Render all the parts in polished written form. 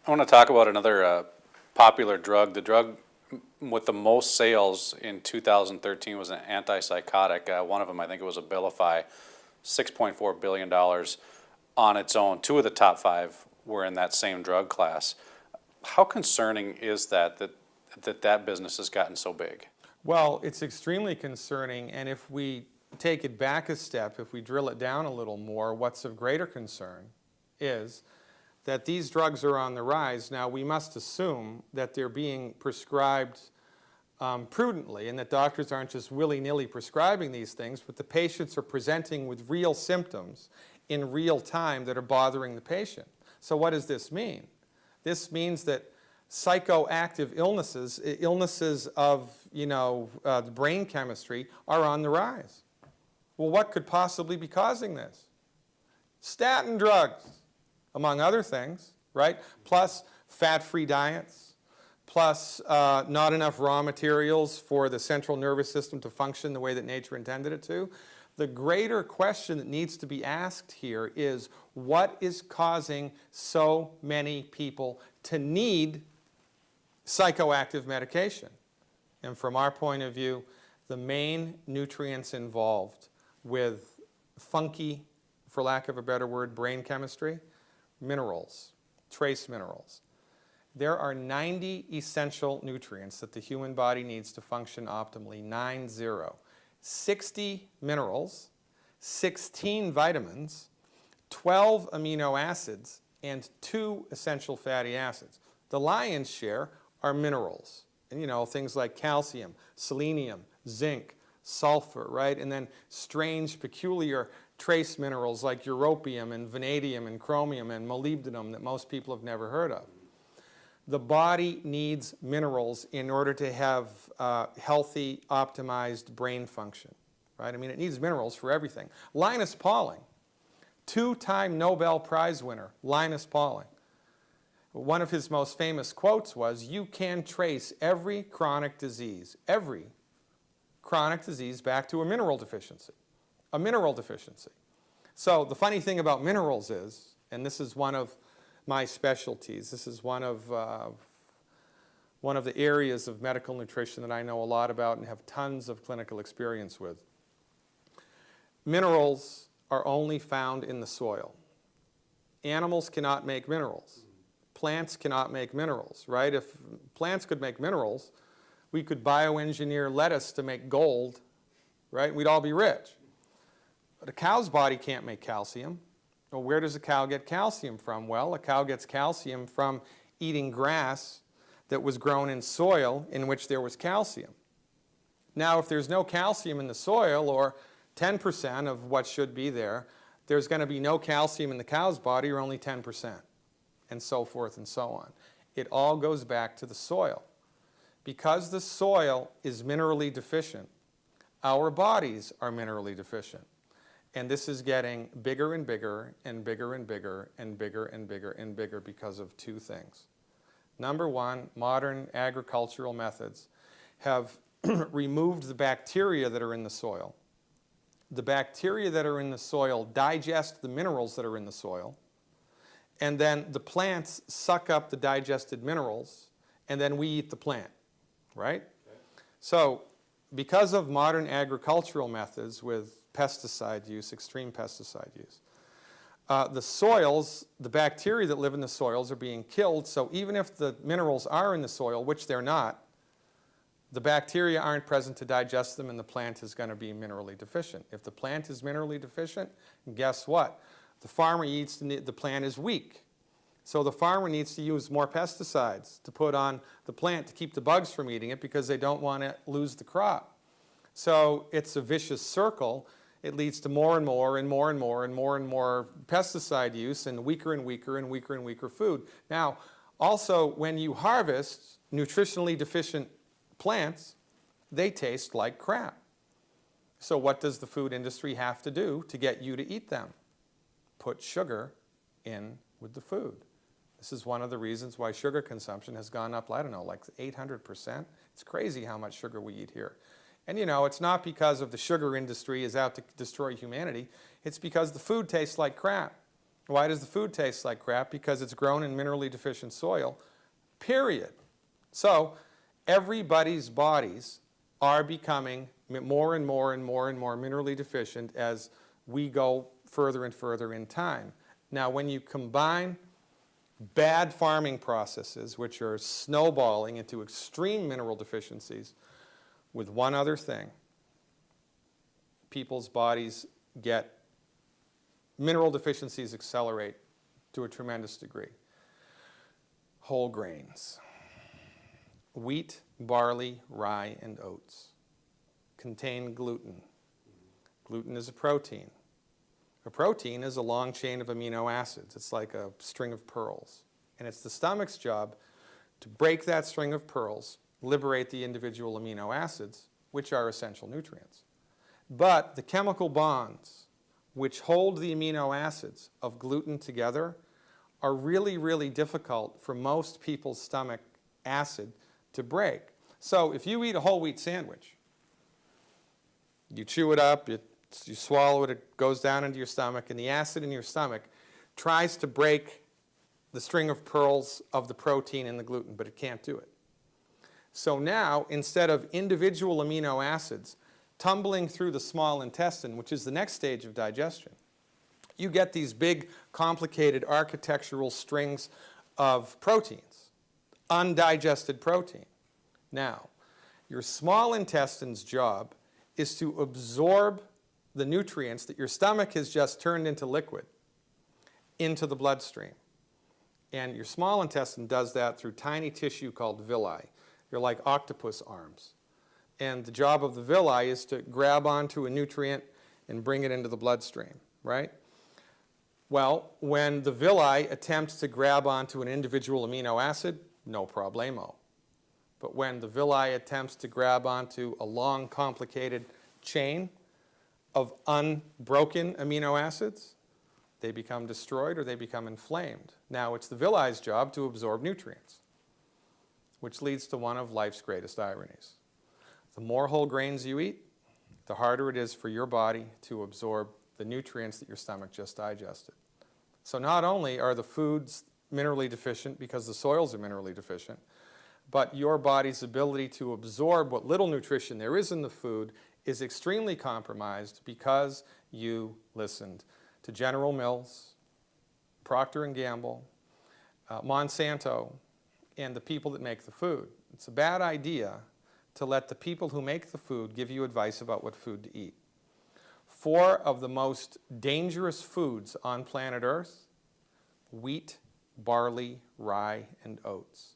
I want to talk about another popular drug. The drug with the most sales in 2013 was an antipsychotic. One of them, I think it was Abilify, $6.4 billion on its own. Two of the top five were in that same drug class. How concerning is that business has gotten so big? Well, it's extremely concerning, and if we take it back a step, if we drill it down a little more, what's of greater concern is that these drugs are on the rise. Now, we must assume that they're being prescribed prudently and that doctors aren't just willy-nilly prescribing these things, but the patients are presenting with real symptoms in real time that are bothering the patient. So what does this mean? This means that psychoactive illnesses, illnesses of the brain chemistry, are on the rise. Well, what could possibly be causing this? Statin drugs, among other things, right? Plus fat-free diets, plus not enough raw materials for the central nervous system to function the way that nature intended it to. The greater question that needs to be asked here is, what is causing so many people to need psychoactive medication? And from our point of view, the main nutrients involved with funky, for lack of a better word, brain chemistry, minerals, trace minerals. There are 90 essential nutrients that the human body needs to function optimally, 90. 60 minerals, 16 vitamins, 12 amino acids, and 2 essential fatty acids. The lion's share are minerals, and things like calcium, selenium, zinc, sulfur, right? And then strange, peculiar trace minerals like europium and vanadium and chromium and molybdenum that most people have never heard of. The body needs minerals in order to have healthy, optimized brain function, right? I mean, it needs minerals for everything. Linus Pauling, 2-time Nobel Prize winner, Linus Pauling. One of his most famous quotes was, "You can trace every chronic disease back to a mineral deficiency." A mineral deficiency. So the funny thing about minerals is, and this is one of my specialties, this is one of the areas of medical nutrition that I know a lot about and have tons of clinical experience with. Minerals are only found in the soil. Animals cannot make minerals. Plants cannot make minerals, right? If plants could make minerals, we could bioengineer lettuce to make gold, right? We'd all be rich. But a cow's body can't make calcium. Well, where does a cow get calcium from? Well, a cow gets calcium from eating grass that was grown in soil in which there was calcium. Now, if there's no calcium in the soil, or 10% of what should be there, there's going to be no calcium in the cow's body, or only 10%, and so forth and so on. It all goes back to the soil. Because the soil is minerally deficient, our bodies are minerally deficient. And this is getting bigger and bigger and bigger and bigger and bigger and bigger and bigger because of two things. Number one, modern agricultural methods have removed the bacteria that are in the soil. The bacteria that are in the soil digest the minerals that are in the soil, and then the plants suck up the digested minerals, and then we eat the plant, right? Okay. So because of modern agricultural methods with pesticide use, extreme pesticide use, the soils, the bacteria that live in the soils are being killed, so even if the minerals are in the soil, which they're not, the bacteria aren't present to digest them, and the plant is going to be minerally deficient. If the plant is minerally deficient, guess what? The farmer eats, the plant is weak. So the farmer needs to use more pesticides to put on the plant to keep the bugs from eating it, because they don't want to lose the crop. So it's a vicious circle. It leads to more and more and more and more and more and more pesticide use, and weaker and weaker and weaker and weaker food. Now, also, when you harvest nutritionally deficient plants, they taste like crap. So what does the food industry have to do to get you to eat them? Put sugar in with the food. This is one of the reasons why sugar consumption has gone up, I don't know, like 800%. It's crazy how much sugar we eat here. And it's not because of the sugar industry is out to destroy humanity. It's because the food tastes like crap. Why does the food taste like crap? Because it's grown in minerally deficient soil, period. So everybody's bodies are becoming more and more and more and more minerally deficient as we go further and further in time. Now, when you combine bad farming processes, which are snowballing into extreme mineral deficiencies, with one other thing, people's bodies get mineral deficiencies accelerate to a tremendous degree. Whole grains. Wheat, barley, rye, and oats contain gluten. Gluten is a protein. A protein is a long chain of amino acids. It's like a string of pearls. And it's the stomach's job to break that string of pearls, liberate the individual amino acids, which are essential nutrients. But the chemical bonds which hold the amino acids of gluten together are really, really difficult for most people's stomach acid to break. So if you eat a whole wheat sandwich, you chew it up, you swallow it, it goes down into your stomach, and the acid in your stomach tries to break the string of pearls of the protein in the gluten, but it can't do it. So now, instead of individual amino acids tumbling through the small intestine, which is the next stage of digestion, you get these big, complicated architectural strings of proteins, undigested protein. Now, your small intestine's job is to absorb the nutrients that your stomach has just turned into liquid into the bloodstream. And your small intestine does that through tiny tissue called villi. They're like octopus arms. And the job of the villi is to grab onto a nutrient and bring it into the bloodstream, right? Well, when the villi attempts to grab onto an individual amino acid, no problemo. But when the villi attempts to grab onto a long, complicated chain of unbroken amino acids, they become destroyed or they become inflamed. Now, it's the villi's job to absorb nutrients, which leads to one of life's greatest ironies. The more whole grains you eat, the harder it is for your body to absorb the nutrients that your stomach just digested. So not only are the foods minerally deficient because the soils are minerally deficient, but your body's ability to absorb what little nutrition there is in the food is extremely compromised because you listened to General Mills, Procter & Gamble, Monsanto, and the people that make the food. It's a bad idea to let the people who make the food give you advice about what food to eat. 4 of the most dangerous foods on planet Earth: wheat, barley, rye, and oats.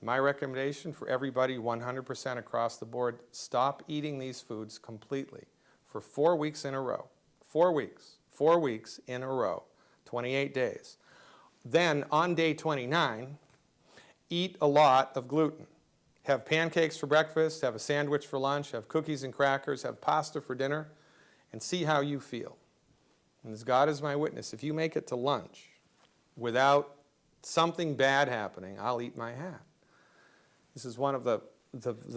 My recommendation for everybody 100% across the board: stop eating these foods completely for 4 weeks in a row. 4 weeks. 4 weeks in a row. 28 days. Then on day 29, eat a lot of gluten. Have pancakes for breakfast, have a sandwich for lunch, have cookies and crackers, have pasta for dinner, and see how you feel. And as God is my witness, if you make it to lunch without something bad happening, I'll eat my hat. This is one of the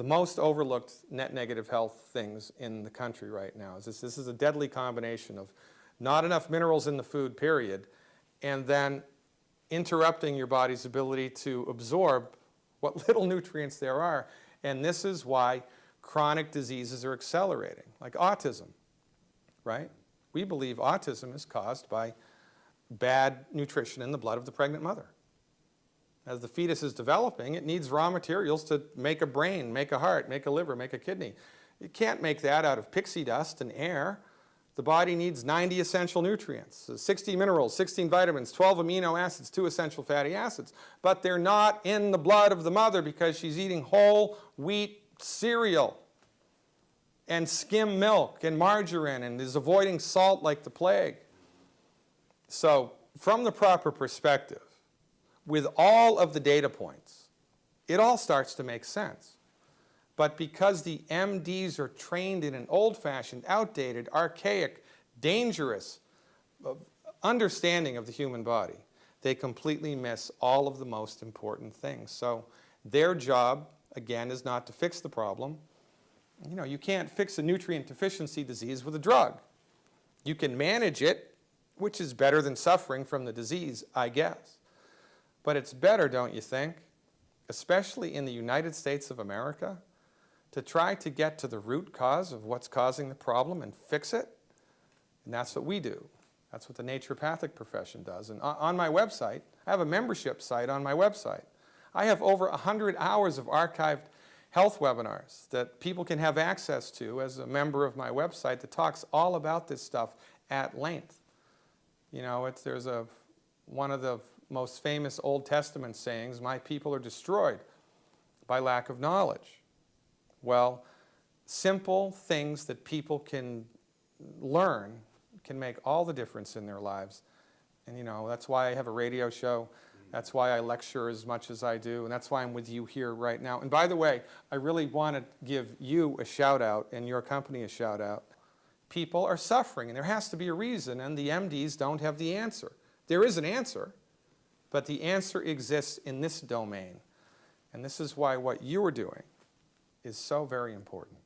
most overlooked net negative health things in the country right now. This is a deadly combination of not enough minerals in the food, period, and then interrupting your body's ability to absorb what little nutrients there are. And this is why chronic diseases are accelerating, like autism, right? We believe autism is caused by bad nutrition in the blood of the pregnant mother. As the fetus is developing, it needs raw materials to make a brain, make a heart, make a liver, make a kidney. You can't make that out of pixie dust and air. The body needs 90 essential nutrients, 60 minerals, 16 vitamins, 12 amino acids, 2 essential fatty acids. But they're not in the blood of the mother because she's eating whole wheat cereal and skim milk and margarine and is avoiding salt like the plague. So from the proper perspective, with all of the data points, it all starts to make sense. But because the MDs are trained in an old-fashioned, outdated, archaic, dangerous understanding of the human body, they completely miss all of the most important things. So their job, again, is not to fix the problem. You know, you can't fix a nutrient deficiency disease with a drug. You can manage it which is better than suffering from the disease, I guess. But it's better, don't you think, especially in the United States of America, to try to get to the root cause of what's causing the problem and fix it? And that's what we do. That's what the naturopathic profession does. And on my website, I have a membership site on my website. I have over 100 hours of archived health webinars that people can have access to as a member of my website that talks all about this stuff at length. You know, there's one of the most famous Old Testament sayings, "My people are destroyed by lack of knowledge." Well, simple things that people can learn can make all the difference in their lives. And you know, that's why I have a radio show. That's why I lecture as much as I do, and that's why I'm with you here right now. And by the way, I really want to give you a shout out and your company a shout out. People are suffering, and there has to be a reason, and the MDs don't have the answer. There is an answer, but the answer exists in this domain. And this is why what you are doing is so very important.